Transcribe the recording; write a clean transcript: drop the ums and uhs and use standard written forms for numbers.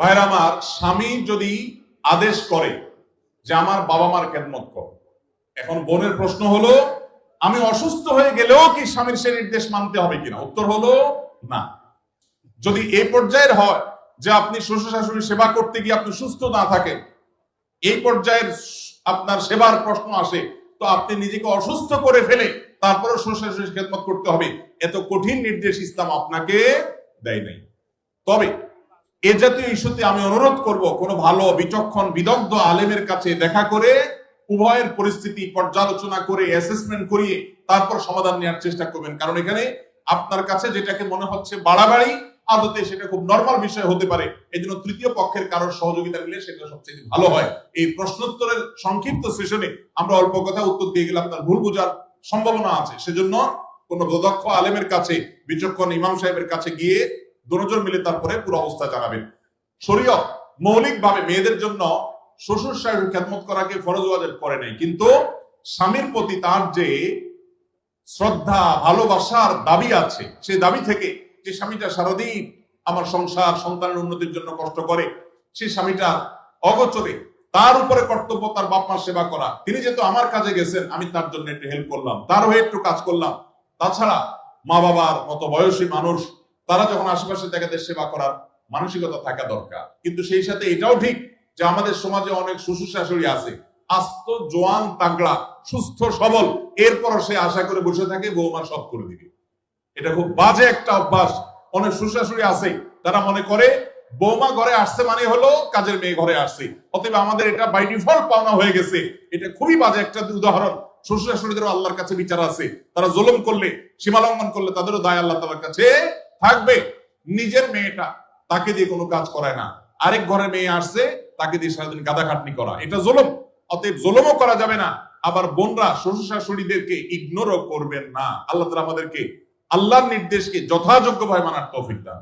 ভাইরা আমার, স্বামী যদি আদেশ করে যে আমার বাবা মার খেদমত কর, এখন বোনের প্রশ্ন হলো আমি অসুস্থ হয়ে গেলেও কি স্বামীর সে নির্দেশ মানতে হবে কিনা? উত্তর হলো না। যদি এই পর্যায়ের হয় যে আপনি শ্বশুর শাশুড়ি সেবা করতে গিয়ে আপনি সুস্থ না থাকেন, এই পর্যায়ের আপনার সেবার প্রশ্ন আসে, তো আপনি নিজেকে অসুস্থ করে ফেলে তারপরে শ্বশুর শাশুড়ির খেদমত করতে হবে, এত কঠিন নির্দেশ ইসলাম আপনাকে দেয় নাই। তবে এ জাতীয় ইস্যুতে আমি অনুরোধ করব, কোনো ভালো বিচক্ষণ বিদগ্ধ আলেমের কাছে দেখা করে উভয়ের পরিস্থিতি পর্যালোচনা করে অ্যাসেসমেন্ট করিয়ে তারপর সমাধান নেওয়ার চেষ্টা করবেন। কারণ এখানে আপনার কাছে যেটাকে মনে হচ্ছে বাড়াবাড়ি, আদতে সেটা খুব নরমাল বিষয় হতে পারে। এই জন্য তৃতীয় পক্ষের কারোর সহযোগিতা নিলে সেটা সবচেয়ে ভালো হয়। এই প্রশ্নোত্তরের সংক্ষিপ্ত সেশনে আমরা অল্প কথা উত্তর দিয়ে গেলে আপনার ভুল বোঝার সম্ভাবনা আছে। সেজন্য কোন দক্ষ আলেমের কাছে, বিচক্ষণ ইমাম সাহেবের কাছে গিয়ে দুজন মিলে তারপরে পুরো অবস্থা জানাবেন। শরীয়ত মৌলিকভাবে মেয়েদের জন্য শ্বশুর শাশুড়ির খেদমত করাকে ফরজ ওয়াজিব করে নাই, কিন্তু স্বামীর প্রতি তার যে শ্রদ্ধা ভালোবাসার দাবি আছে, সেই দাবি থেকে যে স্বামীটা সারাদিন আমার সংসার সন্তানের উন্নতির জন্য কষ্ট করে, সেই স্বামীটা অগোচরে তার উপরে কর্তব্য তার বাপ মার সেবা করা। তিনি যেহেতু আমার কাজে গেছেন, আমি তার জন্য একটু হেল্প করলাম, তার হয়ে একটু কাজ করলাম। তাছাড়া মা বাবার মতো বয়সী মানুষ, তারা যখন আশেপাশে তাদের সেবা করার মানসিকতা থাকা দরকার। কিন্তু সেই সাথে এটাও ঠিক যে আমাদের সমাজে অনেক শ্বশুর শাশুড়ি আছে আস্ত জোয়ান তাগড়া সুস্থ সবল, এরপর সে আশা করে বসে থাকে বৌমা সব করে দিবে। এটা খুব বাজে একটা অভ্যাস। অনেক শ্বশুর শাশুড়ি আছে তারা মনে করে বৌমা ঘরে আসছে মানে হলো কাজের মেয়ে ঘরে আসছে, অতএব আমাদের এটা বাই ডিফল্ট পাওনা হয়ে গেছে। এটা খুবই বাজে একটা উদাহরণ। শ্বশুর শাশুড়িদেরও আল্লাহর কাছে বিচার আছে, তারা জুলুম করলে, সীমা লঙ্ঘন করলে তাদেরও দায় আল্লাহ তাআলার কাছে থাকবে। নিজের মেয়েটা তাকে দিয়ে কোনো কাজ করায় না, আরেক ঘরের মেয়ে আসছে তাকে দিয়ে সারাদিন গাদা খাটনি করা, এটা জুলুম। অতএব জুলুমও করা যাবে না। আবার বোনরা শ্বশুর শাশুড়িদেরকে ইগনোরও করবেন না। আল্লাহ তাআলা আমাদেরকে আল্লাহর নির্দেশকে যথাযোগ্যভাবে মানার তৌফিক দান।